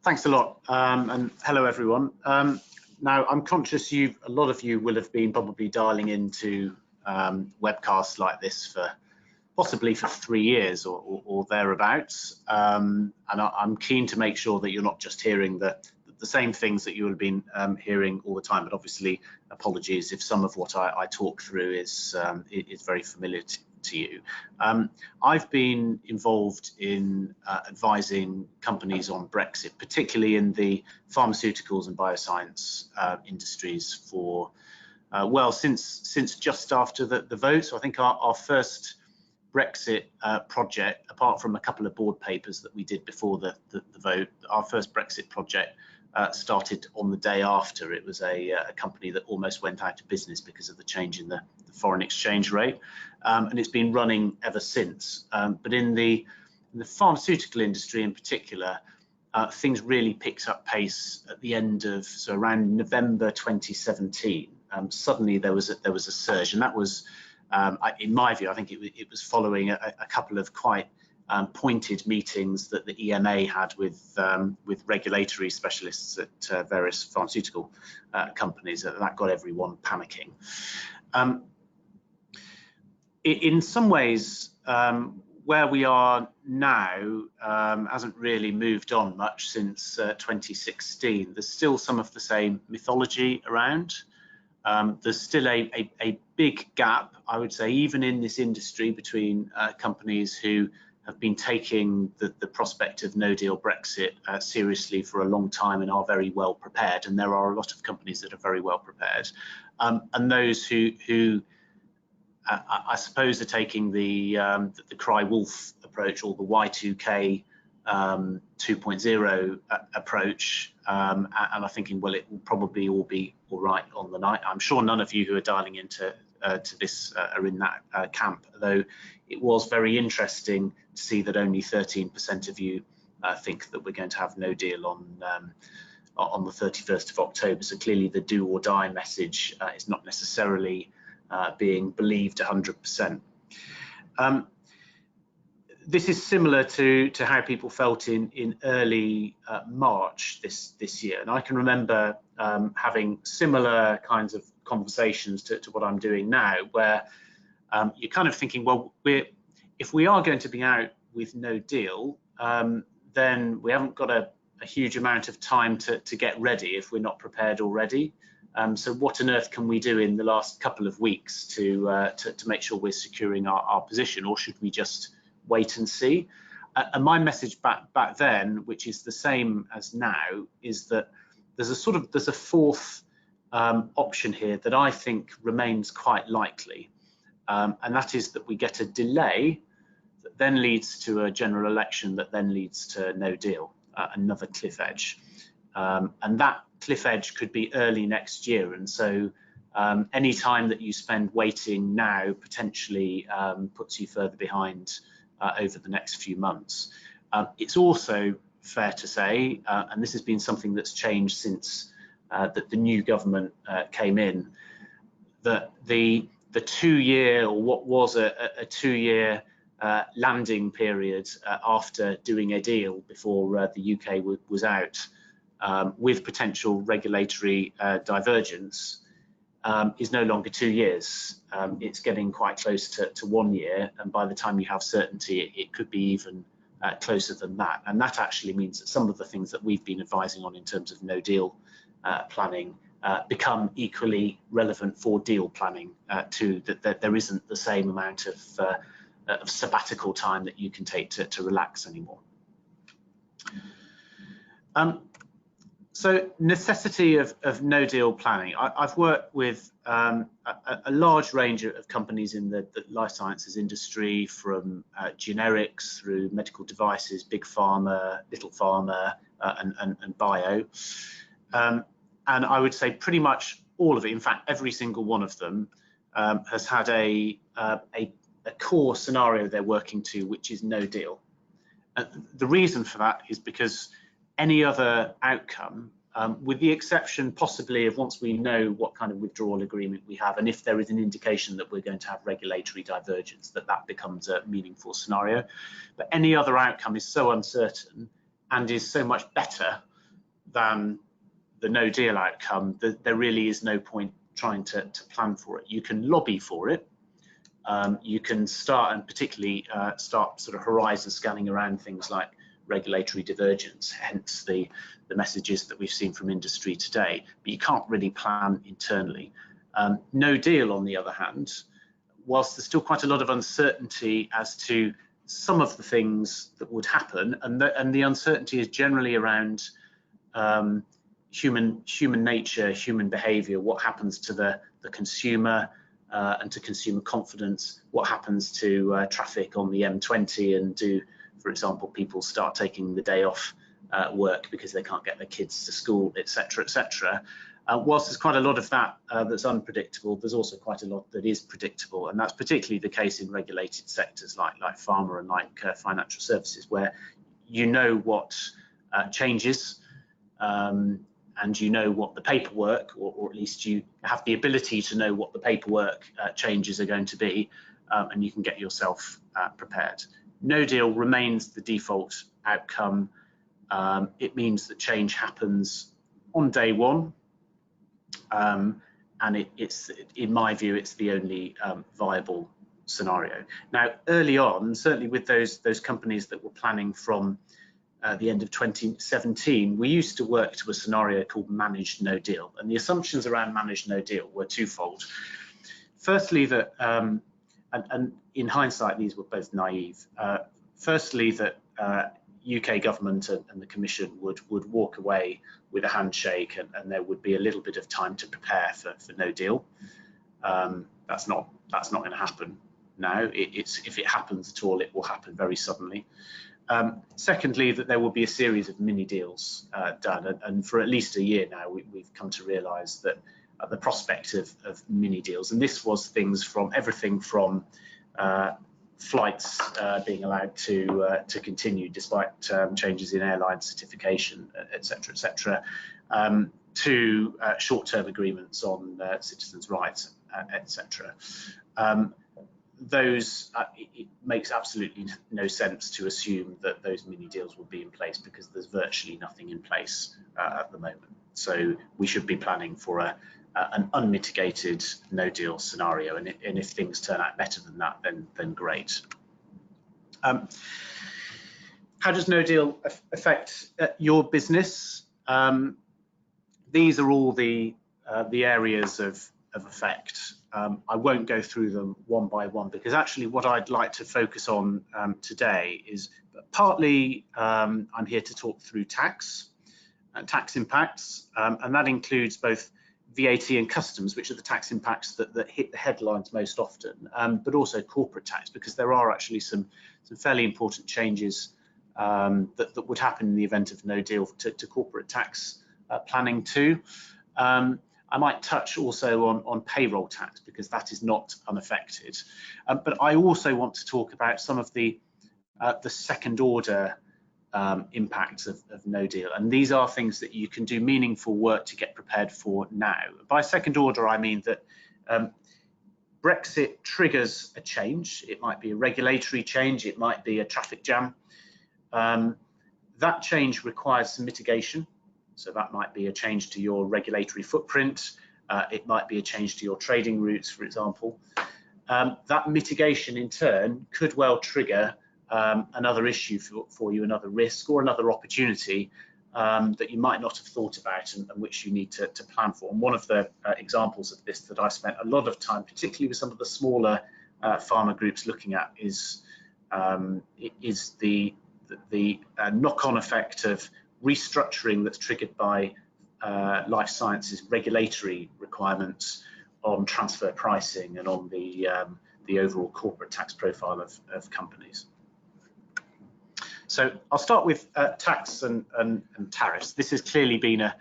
Thanks a lot, and hello everyone. Now, I'm conscious a lot of you will have been probably dialing into webcasts like this for possibly for 3 years or thereabouts, and I'm keen to make sure that you're not just hearing the same things that you will have been hearing all the time. But obviously, apologies if some of what I talk through is very familiar to you. I've been involved in advising companies on Brexit, particularly in the pharmaceuticals and bioscience industries for well since just after the vote. So I think our first Brexit project, apart from a couple of board papers that we did before the vote, our first Brexit project started on the day after. It was a company that almost went out of business because of the change in the foreign exchange rate, and it's been running ever since. But in the pharmaceutical industry in particular, things really picked up pace at the end of, so around November 2017. Suddenly there was a surge, and that was, in my view, I think it was following a couple of quite pointed meetings that the EMA had with regulatory specialists at various pharmaceutical companies. That got everyone panicking. In some ways, where we are now hasn't really moved on much since 2016. There's still some of the same mythology around. There's still a big gap, I would say, even in this industry, between companies who have been taking the prospect of no-deal Brexit seriously for a long time and are very well prepared, and there are a lot of companies that are very well prepared, and those who I suppose are taking the cry wolf approach, or the Y2K 2.0 approach, and are thinking, well, it will probably all be all right on the night. I'm sure none of you who are dialing into to this are in that camp, though it was very interesting to see that only 13% of you think that we're going to have no deal on the 31st of October. So clearly the do or die message is not necessarily being believed 100%. This is similar to how people felt in early March this year, and I can remember having similar kinds of conversations to what I'm doing now, where you're kind of thinking, well, if we are going to be out with no deal, then we haven't got a huge amount of time to get ready if we're not prepared already. So what on earth can we do in the last couple of weeks to make sure we're securing our position, or should we just wait and see? And my message back then, which is the same as now, is that there's a fourth option here that I think remains quite likely, and that is that we get a delay that then leads to a general election that then leads to no deal, another cliff edge, and that cliff edge could be early next year. And so any time that you spend waiting now potentially puts you further behind over the next few months. It's also fair to say, and this has been something that's changed since that the new government came in, that the 2-year, or what was a 2-year landing period after doing a deal before the UK was out, with potential regulatory divergence, is no longer 2 years. It's getting quite close to 1 year, and by the time you have certainty, it could be even closer than that. And that actually means that some of the things that we've been advising on in terms of no deal planning become equally relevant for deal planning too, that there isn't the same amount of sabbatical time that you can take to relax anymore. So necessity of no deal planning. I've worked with a large range of companies in the life sciences industry, from generics through medical devices, big pharma, little pharma, and bio. And I would say pretty much all of it, in fact, every single one of them has had a core scenario they're working to, which is no deal. The reason for that is because any other outcome, with the exception possibly of once we know what kind of withdrawal agreement we have, and if there is an indication that we're going to have regulatory divergence, that becomes a meaningful scenario. But any other outcome is so uncertain and is so much better than the no deal outcome, there really is no point trying to plan for it. You can lobby for it. You can start, and particularly start sort of horizon scanning around things like regulatory divergence, hence the messages that we've seen from industry today, but you can't really plan internally. No deal, on the other hand, whilst there's still quite a lot of uncertainty as to some of the things that would happen, and the uncertainty is generally around human nature, human behaviour, what happens to the consumer and to consumer confidence, what happens to traffic on the M20, and do, for example, people start taking the day off work because they can't get their kids to school, etc., etc. Whilst there's quite a lot of that that's unpredictable, there's also quite a lot that is predictable, and that's particularly the case in regulated sectors like pharma and like financial services, where you know what changes, and you know what the paperwork, or at least you have the ability to know what the paperwork changes are going to be, and you can get yourself prepared. No deal remains the default outcome. It means that change happens on day one, and it's, in my view, it's the only viable scenario. Now, early on, certainly with those companies that were planning from the end of 2017, we used to work to a scenario called managed no deal, and the assumptions around managed no deal were twofold. Firstly, that and in hindsight, these were both naive. Firstly, that UK government and the Commission would walk away with a handshake, and there would be a little bit of time to prepare for no deal. That's not going to happen now. If it happens at all, it will happen very suddenly. Secondly, that there will be a series of mini deals done, and for at least a year now, we've come to realise that the prospect of mini deals, and this was things from everything from flights being allowed to continue despite changes in airline certification, etc., etc., to short-term agreements on citizens' rights, etc. Those, it makes absolutely no sense to assume that those mini deals will be in place, because there's virtually nothing in place at the moment. So we should be planning for an unmitigated no deal scenario, and if things turn out better than that, then great. How does no deal affect your business? These are all the areas of effect. I won't go through them one by one, because actually what I'd like to focus on today is partly I'm here to talk through tax impacts, and that includes both VAT and customs, which are the tax impacts that hit the headlines most often, but also corporate tax, because there are actually some fairly important changes that would happen in the event of no deal to corporate tax planning too. I might touch also on payroll tax, because that is not unaffected. But I also want to talk about some of the second order impacts of no deal, and these are things that you can do meaningful work to get prepared for now. By second order, I mean that Brexit triggers a change. It might be a regulatory change, it might be a traffic jam. That change requires some mitigation. So that might be a change to your regulatory footprint. It might be a change to your trading routes, for example. That mitigation in turn could well trigger another issue for you, another risk or another opportunity that you might not have thought about, and which you need to plan for. And one of the examples of this that I've spent a lot of time, particularly with some of the smaller pharma groups, looking at is the knock-on effect of restructuring that's triggered by life sciences regulatory requirements on transfer pricing and on the overall corporate tax profile of companies. So I'll start with tax and tariffs. This has clearly been a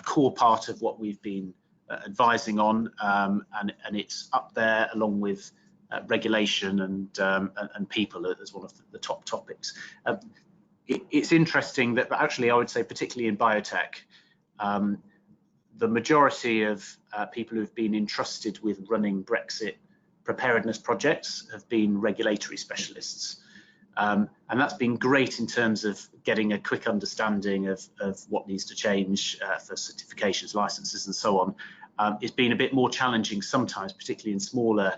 core part of what we've been advising on, and it's up there along with regulation and people as one of the top topics. It's interesting that actually, I would say, particularly in biotech, the majority of people who've been entrusted with running Brexit preparedness projects have been regulatory specialists. And that's been great in terms of getting a quick understanding of what needs to change for certifications, licenses, and so on. It's been a bit more challenging sometimes, particularly in smaller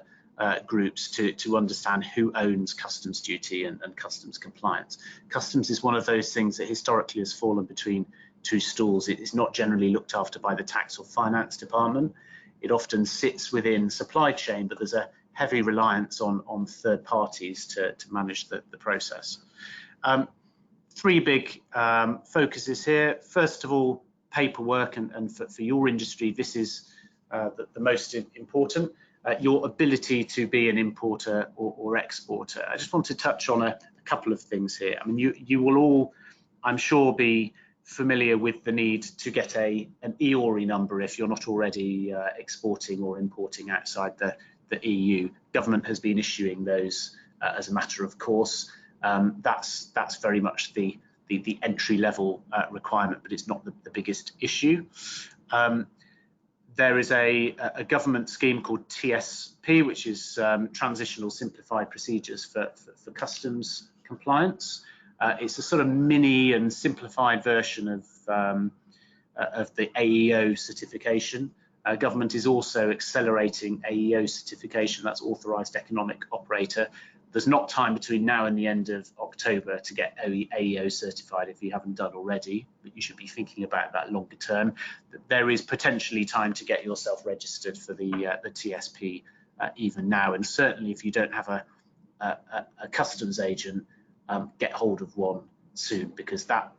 groups, to understand who owns customs duty and customs compliance. Customs is one of those things that historically has fallen between two stools. It is not generally looked after by the tax or finance department. It often sits within supply chain, but there's a heavy reliance on third parties to manage the process. Three big focuses here. First of all, paperwork, and for your industry, this is the most important. Your ability to be an importer or exporter. I just want to touch on a couple of things here. I mean, you will all, I'm sure, be familiar with the need to get an EORI number if you're not already exporting or importing outside the EU. Government has been issuing those as a matter of course. That's very much the entry level requirement, but it's not the biggest issue. There is a government scheme called TSP, which is Transitional Simplified Procedures for Customs Compliance. It's a sort of mini and simplified version of the AEO certification. Government is also accelerating AEO certification, that's Authorised Economic Operator. There's not time between now and the end of October to get AEO certified if you haven't done already, but you should be thinking about that longer term. There is potentially time to get yourself registered for the TSP even now, and certainly if you don't have a customs agent, get hold of one soon, because that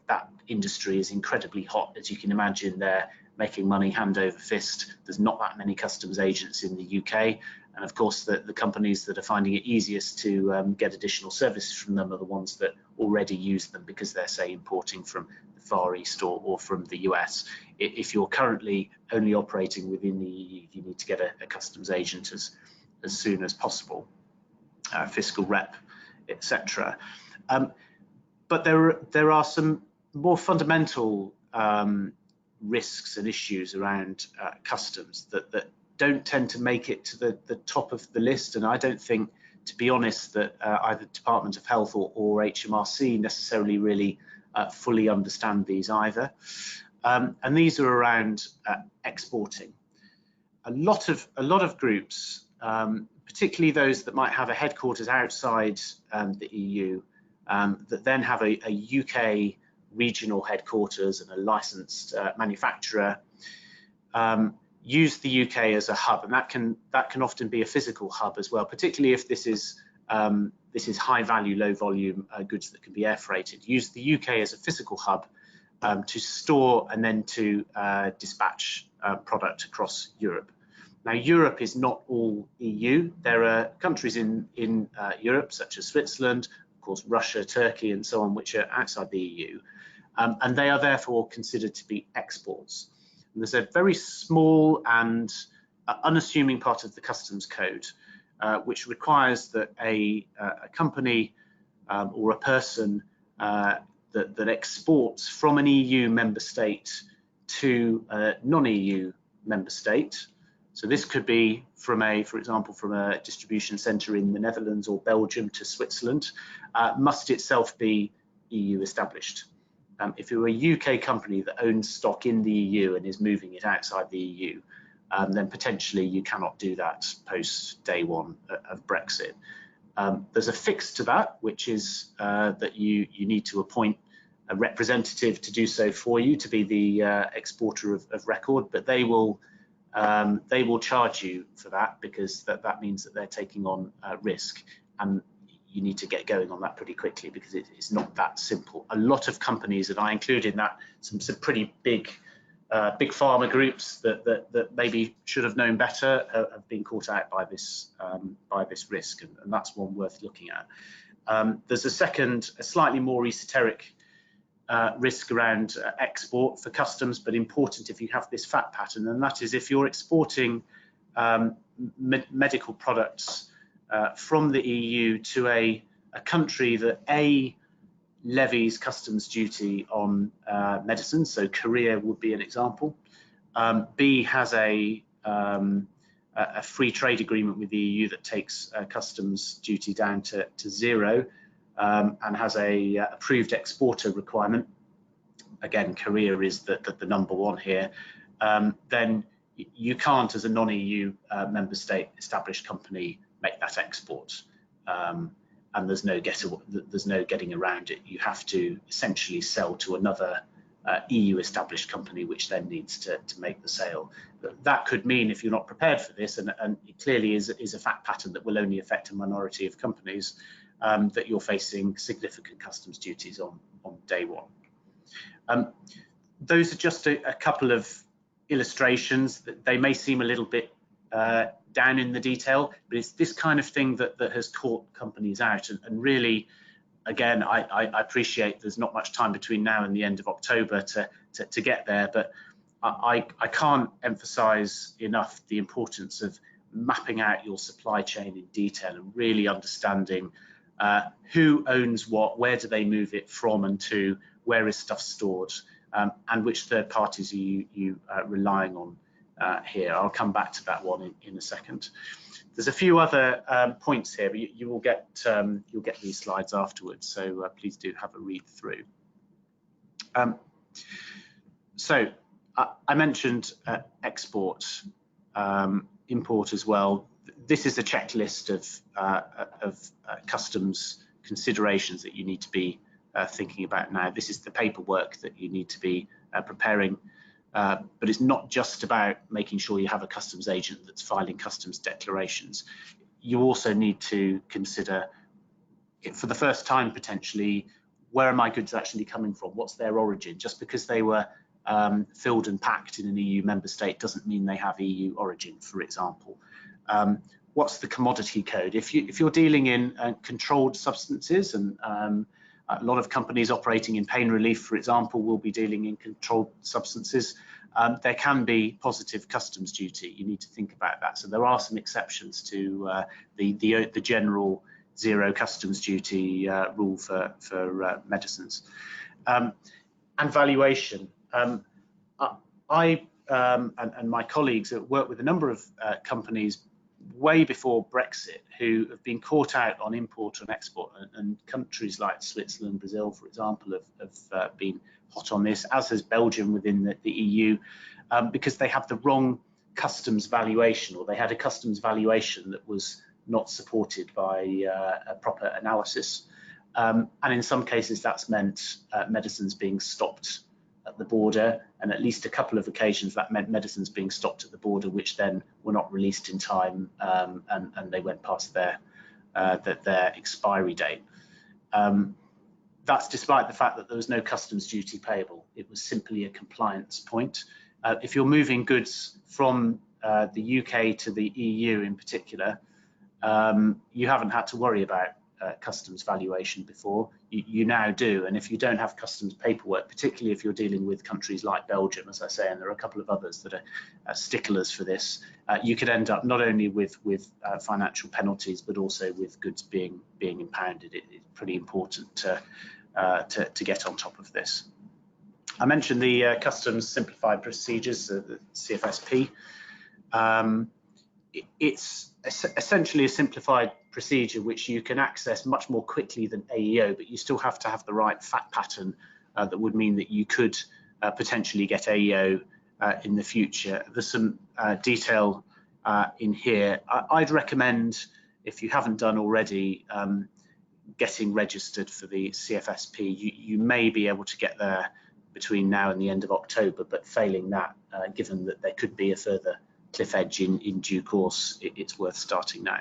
industry is incredibly hot. As you can imagine, they're making money hand over fist. There's not that many customs agents in the UK. And of course, the companies that are finding it easiest to get additional services from them are the ones that already use them because they're, say, importing from the Far East or from the US. If you're currently only operating within the EU, you need to get a customs agent as soon as possible, fiscal rep, etc. But there are some more fundamental risks and issues around customs that don't tend to make it to the top of the list, and I don't think, to be honest, that either Department of Health or HMRC necessarily really fully understand these either. And these are around exporting. A lot of groups, particularly those that might have a headquarters outside the EU, that then have a UK regional headquarters and a licensed manufacturer, use the UK as a hub, and that can often be a physical hub as well, particularly if this is high value, low volume goods that can be air freighted. Use the UK as a physical hub to store and then to dispatch product across Europe. Now, Europe is not all EU. There are countries in Europe, such as Switzerland, of course, Russia, Turkey, and so on, which are outside the EU, and they are therefore considered to be exports. And there's a very small and unassuming part of the customs code which requires that a company or a person that exports from an EU member state to a non-EU member state. So this could be from for example, from a distribution centre in the Netherlands or Belgium to Switzerland, must itself be EU established. If you're a UK company that owns stock in the EU and is moving it outside the EU, then potentially you cannot do that post day one of Brexit. There's a fix to that, which is that you need to appoint a representative to do so for you, to be the exporter of record, but they will charge you for that, because that means that they're taking on risk, and you need to get going on that pretty quickly, because it's not that simple. A lot of companies, and I include in that some pretty big pharma groups that maybe should have known better, have been caught out by this risk, and that's one worth looking at. There's a second, a slightly more esoteric risk around export for customs, but important if you have this fact pattern, and that is if you're exporting medical products from the EU to a country that A, levies customs duty on medicines, so Korea would be an example, B, has a free trade agreement with the EU that takes customs duty down to zero, and has a approved exporter requirement, again, Korea is the number one here, then you can't, as a non-EU member state established company, make that export. And there's no getting around it. You have to essentially sell to another EU established company, which then needs to make the sale. But that could mean, if you're not prepared for this, and it clearly is a fact pattern that will only affect a minority of companies, that you're facing significant customs duties on day one. Those are just a couple of illustrations. They may seem a little bit down in the detail, but it's this kind of thing that has caught companies out. And really, again, I appreciate there's not much time between now and the end of October to get there, but I can't emphasize enough the importance of mapping out your supply chain in detail and really understanding who owns what, where do they move it from and to, where is stuff stored, and which third parties are you relying on here. I'll come back to that one in a second. There's a few other points here, but you'll get these slides afterwards, so please do have a read through. So I mentioned export, import as well. This is a checklist of customs considerations that you need to be thinking about now. This is the paperwork that you need to be preparing. But it's not just about making sure you have a customs agent that's filing customs declarations. You also need to consider, for the first time potentially, where are my goods actually coming from? What's their origin? Just because they were filled and packed in an EU member state doesn't mean they have EU origin, for example. What's the commodity code? If you're dealing in controlled substances, and a lot of companies operating in pain relief, for example, will be dealing in controlled substances. There can be positive customs duty. You need to think about that. So there are some exceptions to the general zero customs duty rule for medicines. And valuation. I and my colleagues have worked with a number of companies way before Brexit who have been caught out on import and export, and countries like Switzerland, Brazil, for example, have been hot on this, as has Belgium within the EU, because they have the wrong customs valuation, or they had a customs valuation that was not supported by a proper analysis. And in some cases that's meant medicines being stopped at the border, and at least a couple of occasions that meant medicines being stopped at the border which then were not released in time, and they went past their expiry date. That's despite the fact that there was no customs duty payable. It was simply a compliance point. If you're moving goods from the UK to the EU in particular, you haven't had to worry about customs valuation before. You now do, and if you don't have customs paperwork, particularly if you're dealing with countries like Belgium, as I say, and there are a couple of others that are sticklers for this, you could end up not only with financial penalties, but also with goods being impounded. It's pretty important to get on top of this. I mentioned the customs simplified procedures, the CFSP. It's essentially a simplified procedure which you can access much more quickly than AEO, but you still have to have the right fact pattern that would mean that you could potentially get AEO in the future. There's some detail in here. I'd recommend, if you haven't done already, getting registered for the CFSP. You may be able to get there between now and the end of October, but failing that, given that there could be a further cliff edge in due course, it's worth starting now.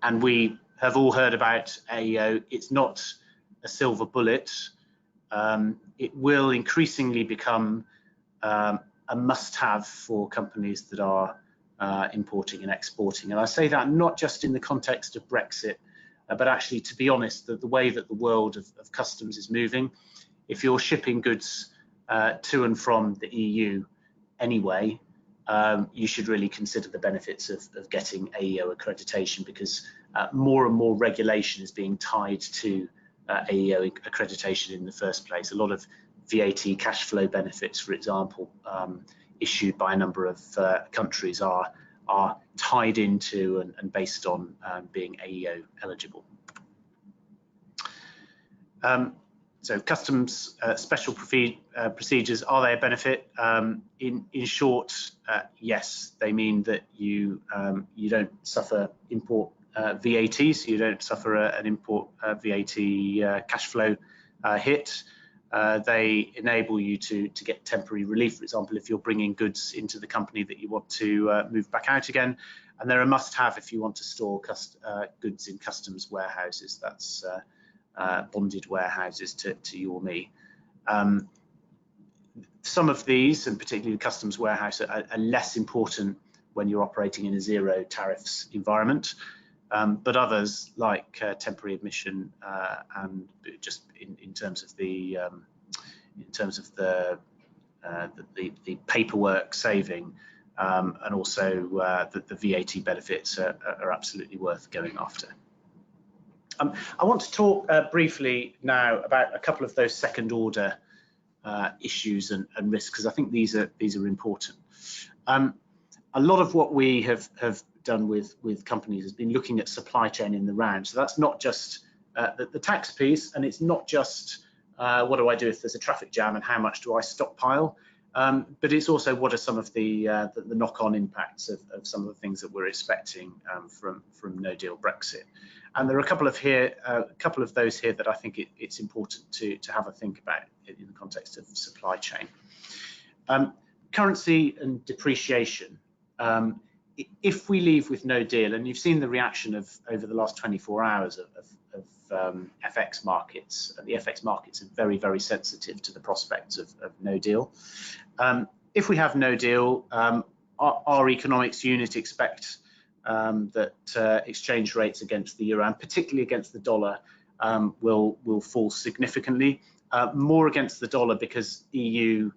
And we have all heard about AEO. It's not a silver bullet. It will increasingly become a must-have for companies that are importing and exporting. And I say that not just in the context of Brexit, but actually, to be honest, the way that the world of customs is moving. If you're shipping goods to and from the EU anyway, you should really consider the benefits of getting AEO accreditation, because more and more regulation is being tied to AEO accreditation in the first place. A lot of VAT cash flow benefits, for example, issued by a number of countries are tied into and based on being AEO eligible. So customs special procedures, are they a benefit? In short, yes, they mean that you don't suffer import VAT, so you don't suffer an import VAT cash flow hit. They enable you to get temporary relief, for example, if you're bringing goods into the company that you want to move back out again. And they're a must-have if you want to store goods in customs warehouses. That's bonded warehouses to you or me. Some of these, and particularly the customs warehouse, are less important when you're operating in a zero tariffs environment. But others, like temporary admission, and just in terms of the paperwork saving, and also the VAT benefits are absolutely worth going after. I want to talk briefly now about a couple of those second order issues and risks, because I think these are important. A lot of what we have done with companies has been looking at supply chain in the round. So that's not just the tax piece, and it's not just what do I do if there's a traffic jam and how much do I stockpile, but it's also what are some of the knock-on impacts of some of the things that we're expecting from no deal Brexit. And there are a couple of those here that I think it's important to have a think about in the context of supply chain. Currency and depreciation. If we leave with no deal, and you've seen the reaction over the last 24 hours of FX markets, the FX markets are very, very sensitive to the prospects of no deal. If we have no deal, our economics unit expect that exchange rates against the euro, and particularly against the dollar, will fall significantly. More against the dollar because EU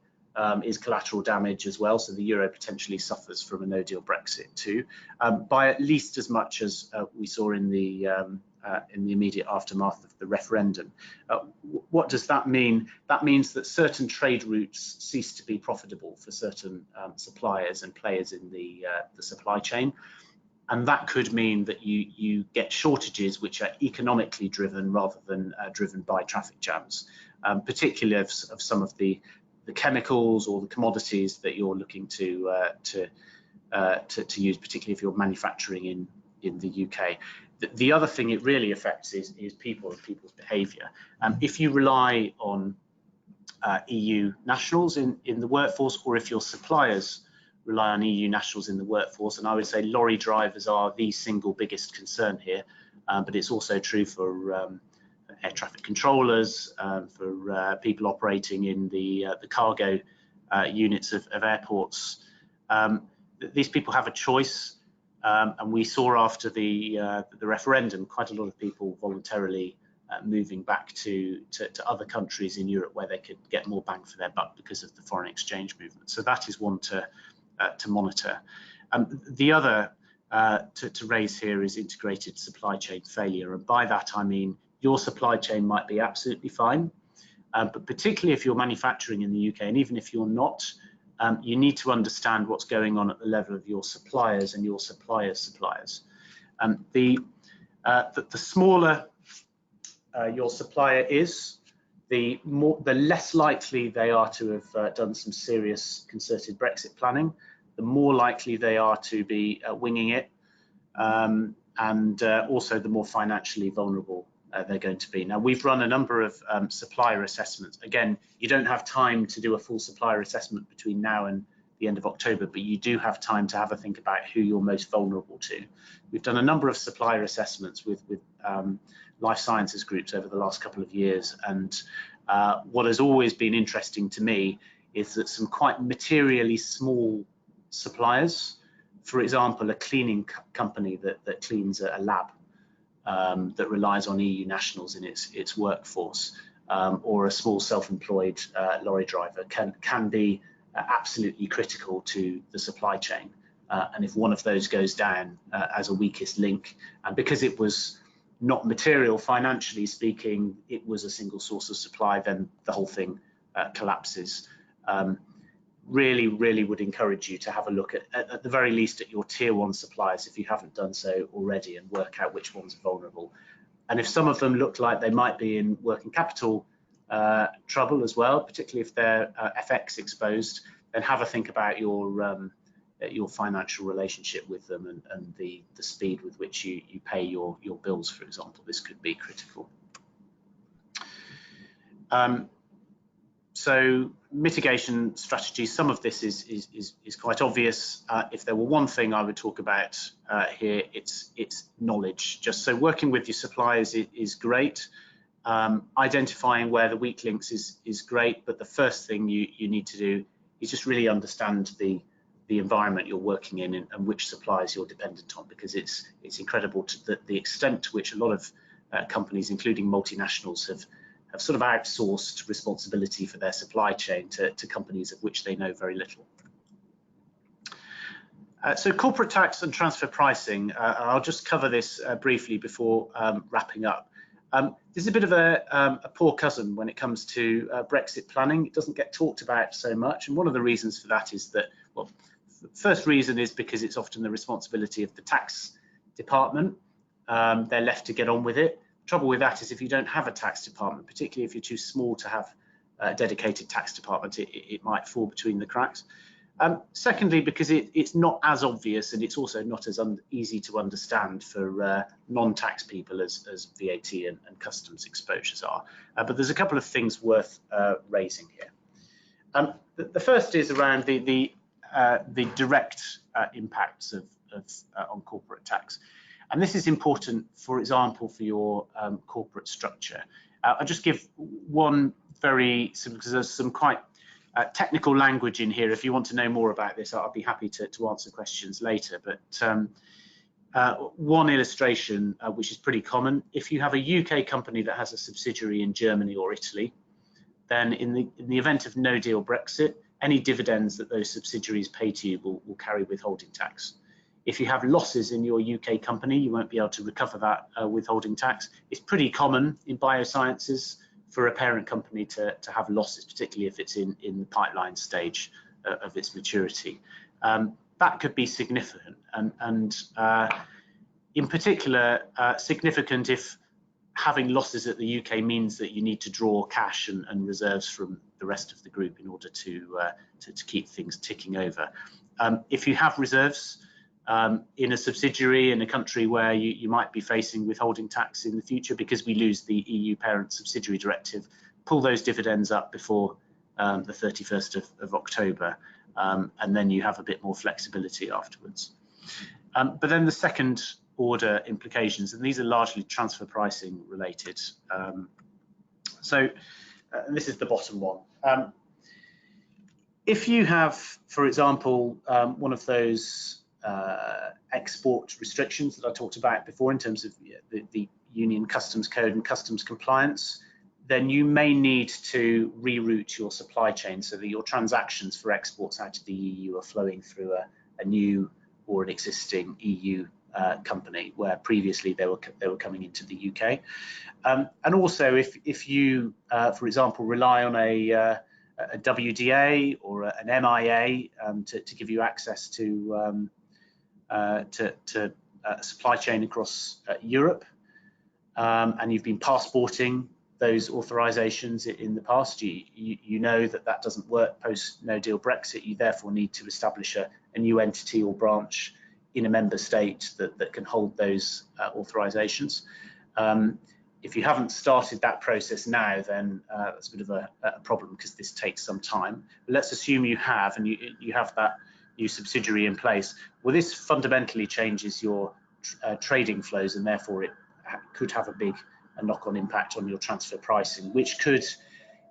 is collateral damage as well, so the euro potentially suffers from a no-deal Brexit too, by at least as much as we saw in the immediate aftermath of the referendum. What does that mean? That means that certain trade routes cease to be profitable for certain suppliers and players in the supply chain, and that could mean that you get shortages which are economically driven rather than driven by traffic jams, particularly of some of the chemicals or the commodities that you're looking to use, particularly if you're manufacturing in the UK. The other thing it really affects is people and people's behaviour. If you rely on EU nationals in the workforce, or if your suppliers rely on EU nationals in the workforce, and I would say lorry drivers are the single biggest concern here, but it's also true for air traffic controllers, for people operating in the cargo units of airports. These people have a choice, and we saw after the referendum quite a lot of people voluntarily moving back to other countries in Europe where they could get more bang for their buck because of the foreign exchange movement. So that is one to monitor. The other to raise here is integrated supply chain failure, and by that I mean your supply chain might be absolutely fine, but particularly if you're manufacturing in the UK, and even if you're not, you need to understand what's going on at the level of your suppliers and your suppliers' suppliers. The smaller your supplier is, the less likely they are to have done some serious concerted Brexit planning, the more likely they are to be winging it, and also the more financially vulnerable they're going to be. Now, we've run a number of supplier assessments. Again, you don't have time to do a full supplier assessment between now and the end of October, but you do have time to have a think about who you're most vulnerable to. We've done a number of supplier assessments with life sciences groups over the last couple of years, and what has always been interesting to me is that some quite materially small suppliers, for example, a cleaning company that cleans a lab, that relies on EU nationals in its workforce, or a small self-employed lorry driver can be absolutely critical to the supply chain. And if one of those goes down as a weakest link, and because it was not material financially speaking, it was a single source of supply, then the whole thing collapses. Really would encourage you to have a look at the very least at your tier one suppliers if you haven't done so already, and work out which ones are vulnerable. And if some of them look like they might be in working capital trouble as well, particularly if they're FX exposed, then have a think about your financial relationship with them and the speed with which you pay your bills, for example. This could be critical. So mitigation strategies, some of this is quite obvious. If there were one thing I would talk about here, it's knowledge. Just so working with your suppliers is great. Identifying where the weak links is great, but the first thing you need to do is just really understand the environment you're working in and which suppliers you're dependent on, because it's incredible to the extent to which a lot of companies, including multinationals, have sort of outsourced responsibility for their supply chain to companies of which they know very little. So corporate tax and transfer pricing, I'll just cover this briefly before wrapping up. This is a bit of a poor cousin when it comes to Brexit planning. It doesn't get talked about so much, and one of the reasons for that is that, well, the first reason is because it's often the responsibility of the tax department. They're left to get on with it. The trouble with that is if you don't have a tax department, particularly if you're too small to have a dedicated tax department, it might fall between the cracks. Secondly, because it's not as obvious, and it's also not as easy to understand for non-tax people as VAT and customs exposures are. But there's a couple of things worth raising here. The first is around the direct impacts on corporate tax. And this is important, for example, for your corporate structure. I'll just give one very simple, because there's some quite technical language in here. If you want to know more about this, I'll be happy to answer questions later. But one illustration, which is pretty common, if you have a UK company that has a subsidiary in Germany or Italy, then in the event of no deal Brexit, any dividends that those subsidiaries pay to you will carry withholding tax. If you have losses in your UK company, you won't be able to recover that withholding tax. It's pretty common in biosciences for a parent company to have losses, particularly if it's in the pipeline stage of its maturity. That could be significant, and in particular, significant if having losses at the UK means that you need to draw cash and reserves from the rest of the group in order to keep things ticking over. If you have reserves in a subsidiary in a country where you might be facing withholding tax in the future because we lose the EU parent subsidiary directive, pull those dividends up before the 31st of October, and then you have a bit more flexibility afterwards. But then the second order implications, and these are largely transfer pricing related. This is the bottom one. If you have, for example, one of those export restrictions that I talked about before in terms of the Union Customs Code and customs compliance, then you may need to reroute your supply chain so that your transactions for exports out of the EU are flowing through a new or an existing EU company, where previously they were coming into the UK. And also, if you, for example, rely on a WDA or an MIA to give you access to supply chain across Europe, and you've been passporting those authorizations in the past, you know that doesn't work post no deal Brexit. You therefore need to establish a new entity or branch in a member state that can hold those authorizations. If you haven't started that process now, then that's a bit of a problem, because this takes some time. But let's assume you have, and you have that new subsidiary in place. Well, this fundamentally changes your trading flows, and therefore it could have a knock-on impact on your transfer pricing, which could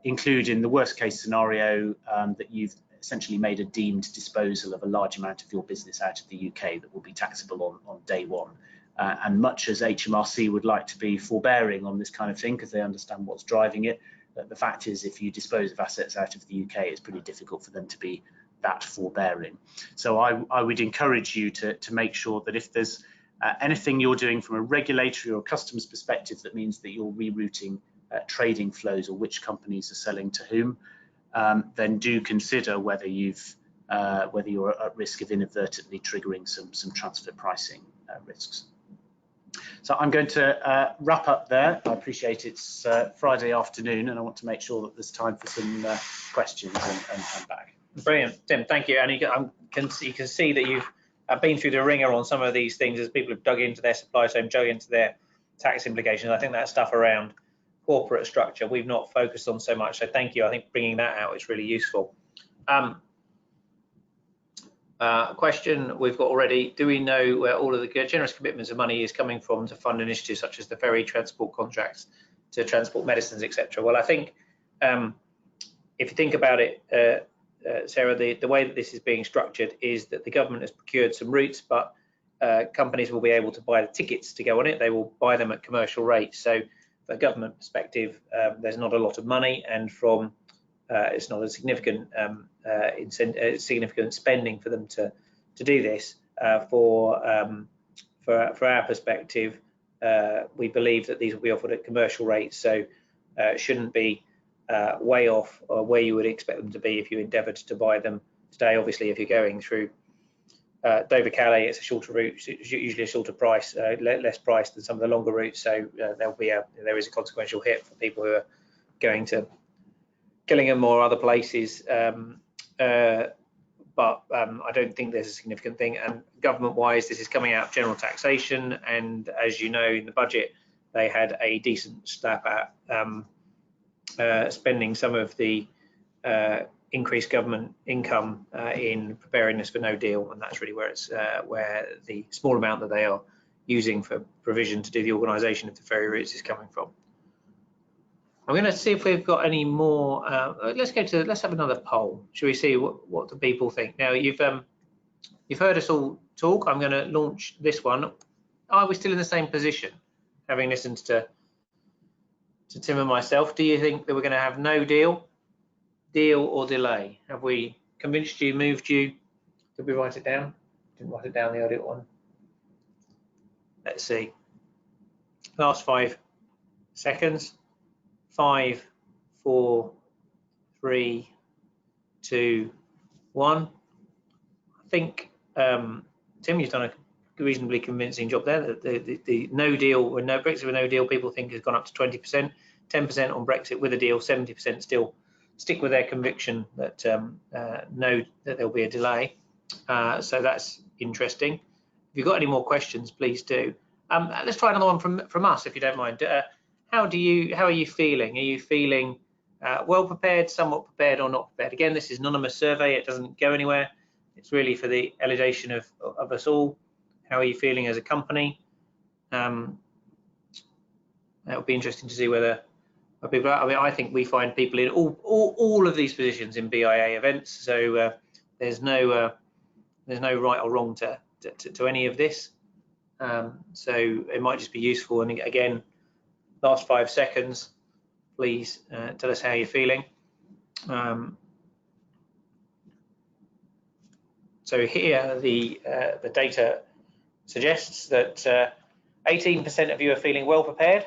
include, in the worst case scenario, that you've essentially made a deemed disposal of a large amount of your business out of the UK that will be taxable on day one. And much as HMRC would like to be forbearing on this kind of thing because they understand what's driving it, the fact is, if you dispose of assets out of the UK, it's pretty difficult for them to be that forbearing. So I would encourage you to make sure that if there's anything you're doing from a regulatory or customs perspective that means that you're rerouting trading flows or which companies are selling to whom, then do consider whether you're at risk of inadvertently triggering some transfer pricing risks. So I'm going to wrap up there. I appreciate it's Friday afternoon, and I want to make sure that there's time for some questions and back. Brilliant, Tim. Thank you. And you can see that you've been through the ringer on some of these things as people have dug into their supply chain, dug into their tax implications. I think that stuff around corporate structure we've not focused on so much. So thank you. I think bringing that out is really useful. Question we've got already: do we know where all of the generous commitments of money is coming from to fund initiatives such as the ferry transport contracts to transport medicines, etc.? Well, I think if you think about it, Sarah, the way that this is being structured is that the government has procured some routes, but companies will be able to buy the tickets to go on it. They will buy them at commercial rates. So from a government perspective, there's not a lot of money, and from it's not a significant significant spending for them to do this. For our perspective, we believe that these will be offered at commercial rates, so it shouldn't be way off where you would expect them to be if you endeavoured to buy them today. Obviously, if you're going through Dover-Calais, it's a shorter route, usually a shorter price, less price than some of the longer routes. So there is a consequential hit for people who are going to Gillingham or other places. But I don't think there's a significant thing. And government-wise, this is coming out of general taxation. And as you know, in the budget, they had a decent slap at spending some of the increased government income in preparedness for no deal, and that's really where it's where the small amount that they are using for provision to do the organisation of the ferry routes is coming from. I'm going to see if we've got any more. Let's have another poll. Shall we see what the people think? Now you've heard us all talk. I'm going to launch this one. Are we still in the same position, having listened to Tim and myself? Do you think that we're going to have no deal, or delay? Have we convinced you, moved you? Did we write it down? Didn't write it down, the audit one. Let's see. Last 5 seconds. 5, 4, 3, 2, 1. I think, Tim, you've done a reasonably convincing job there. The no deal, or no Brexit with no deal, people think has gone up to 20%, 10% on Brexit with a deal, 70% still stick with their conviction that that there'll be a delay. So that's interesting. If you've got any more questions, please do. Let's try another one from us, if you don't mind. How are you feeling? Are you feeling well prepared, somewhat prepared, or not prepared? Again, this is an anonymous survey. It doesn't go anywhere. It's really for the elevation of us all. How are you feeling as a company? That would be interesting to see whether people are. I mean, I think we find people in all of these positions in BIA events. So there's no right or wrong to any of this. So it might just be useful. And again, last 5 seconds, please tell us how you're feeling. So here the data suggests that 18% of you are feeling well prepared,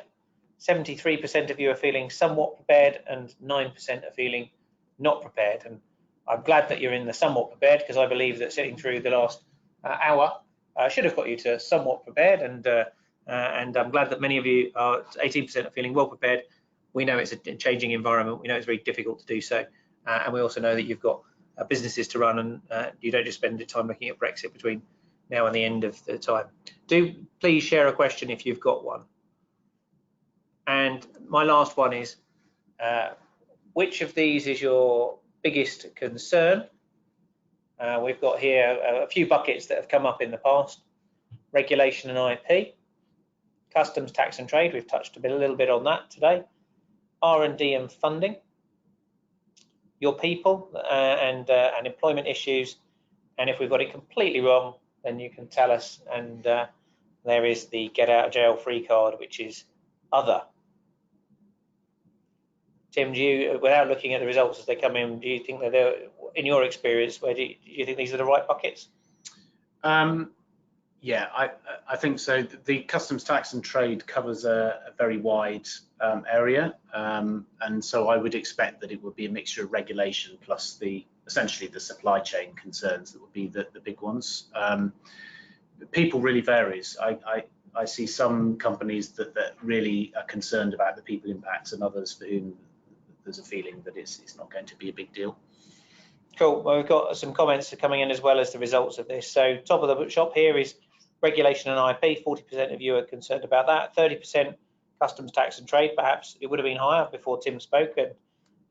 73% of you are feeling somewhat prepared, and 9% are feeling not prepared. And I'm glad that you're in the somewhat prepared, because I believe that sitting through the last hour should have got you to somewhat prepared. And I'm glad that many of you are 18% are feeling well prepared. We know it's a changing environment. We know it's very difficult to do so. And we also know that you've got businesses to run, and you don't just spend your time looking at Brexit between now and the end of the time. Do please share a question if you've got one. And my last one is, which of these is your biggest concern? We've got here a few buckets that have come up in the past: regulation and IP, customs, tax and trade. We've touched a little bit on that today. R&D and funding, your people and employment issues. And if we've got it completely wrong, then you can tell us. And there is the get out of jail free card, which is other. Tim, do you, without looking at the results as they come in, do you think that they're, in your experience, where do you think these are the right buckets? Yeah, I think so. The customs, tax and trade covers a very wide area, and so I would expect that it would be a mixture of regulation plus essentially the supply chain concerns that would be the big ones. People really varies. I see some companies that really are concerned about the people impacts, and others for whom there's a feeling that it's not going to be a big deal. Cool. Well, we've got some comments coming in as well as the results of this. So top of the shop here is regulation and IP. 40% of you are concerned about that. 30% customs, tax and trade. Perhaps it would have been higher before Tim spoke, and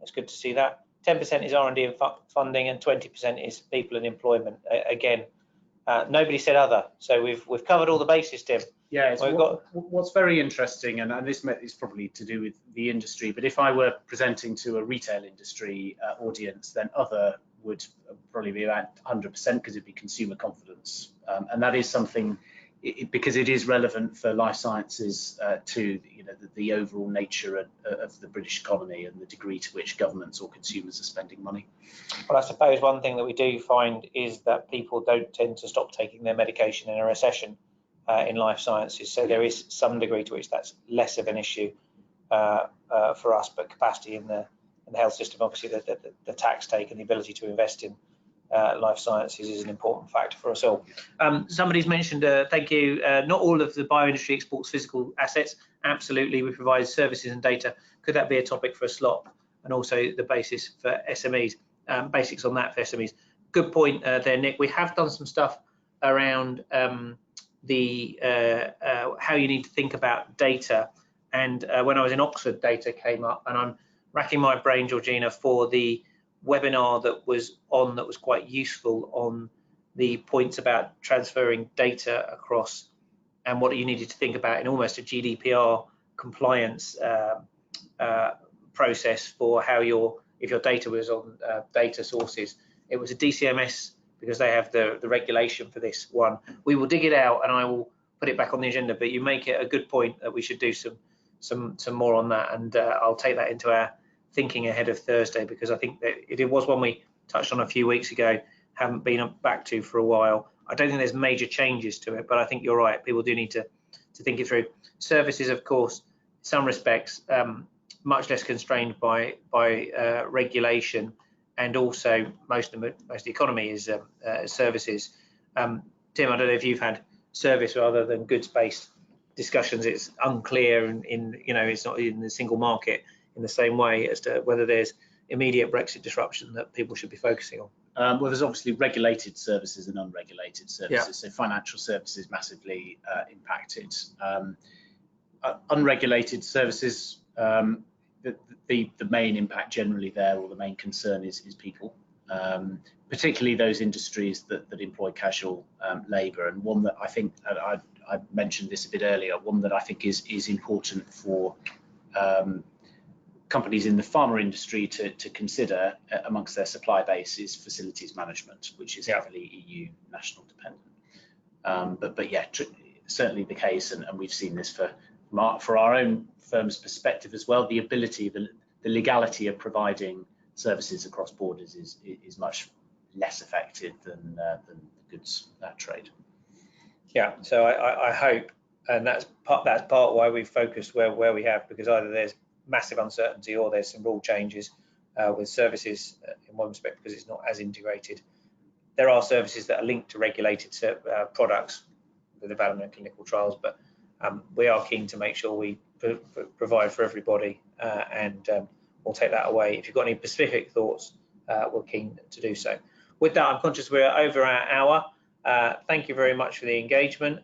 it's good to see that. 10% is R&D and funding, and 20% is people and employment. Again, nobody said other. So we've covered all the bases, Tim. Yeah, what's very interesting, and this is probably to do with the industry, but if I were presenting to a retail industry audience, then other would probably be about 100% because it'd be consumer confidence, and that is something, because it is relevant for life sciences to the overall nature of the British economy and the degree to which governments or consumers are spending money. Well, I suppose one thing that we do find is that people don't tend to stop taking their medication in a recession in life sciences, so there is some degree to which that's less of an issue for us, but capacity in the health system, obviously the tax take and the ability to invest in life sciences is an important factor for us all. Somebody's mentioned, thank you, not all of the bioindustry exports physical assets. Absolutely, we provide services and data. Could that be a topic for a slot? And also the basis for SMEs, basics on that for SMEs. Good point there, Nick. We have done some stuff around how you need to think about data. And when I was in Oxford, data came up, and I'm racking my brain, Georgina, for the webinar that was quite useful on the points about transferring data across and what you needed to think about in almost a GDPR compliance process for how if your data was on data sources. It was a DCMS, because they have the regulation for this one. We will dig it out and I will put it back on the agenda, but you make it a good point that we should do some more on that, and I'll take that into our thinking ahead of Thursday, because I think that it was one we touched on a few weeks ago, haven't been back to for a while. I don't think there's major changes to it, but I think you're right, people do need to think it through. Services, of course, in some respects, much less constrained by regulation, and also most of the economy is services. Tim, I don't know if you've had service rather than goods-based discussions. It's unclear, and it's not in the single market in the same way as to whether there's immediate Brexit disruption that people should be focusing on. Well, there's obviously regulated services and unregulated services. Yeah. So financial services massively impacted. Unregulated services, the main impact generally there, or the main concern is people, particularly those industries that employ casual labour. And one that I think, I mentioned this a bit earlier, one that I think is important for companies in the pharma industry to consider amongst their supply base is facilities management, which is heavily EU national dependent. But yeah, certainly the case, and we've seen this for our own firm's perspective as well. The ability, the legality of providing services across borders is much less affected than the goods trade. Yeah, so I hope, and that's part why we've focused where we have, because either there's massive uncertainty or there's some rule changes with services in one respect, because it's not as integrated. There are services that are linked to regulated products, the development and clinical trials, but we are keen to make sure we provide for everybody, and we'll take that away. If you've got any specific thoughts, we're keen to do so. With that, I'm conscious we're over our hour. Thank you very much for the engagement.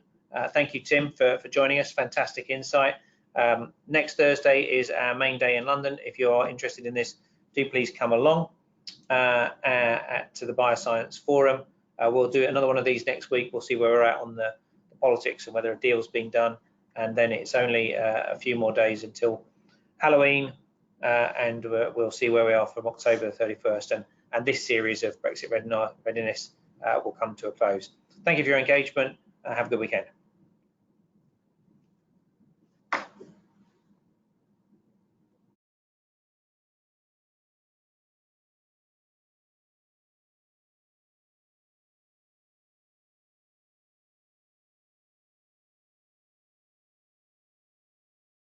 Thank you, Tim, for joining us. Fantastic insight. Next Thursday is our main day in London. If you are interested in this, do please come along to the Bioscience Forum. We'll do another one of these next week. We'll see where we're at on the politics and whether a deal's being done. And then it's only a few more days until Halloween, and we'll see where we are from October the 31st. And this series of Brexit Readiness will come to a close. Thank you for your engagement. Have a good weekend.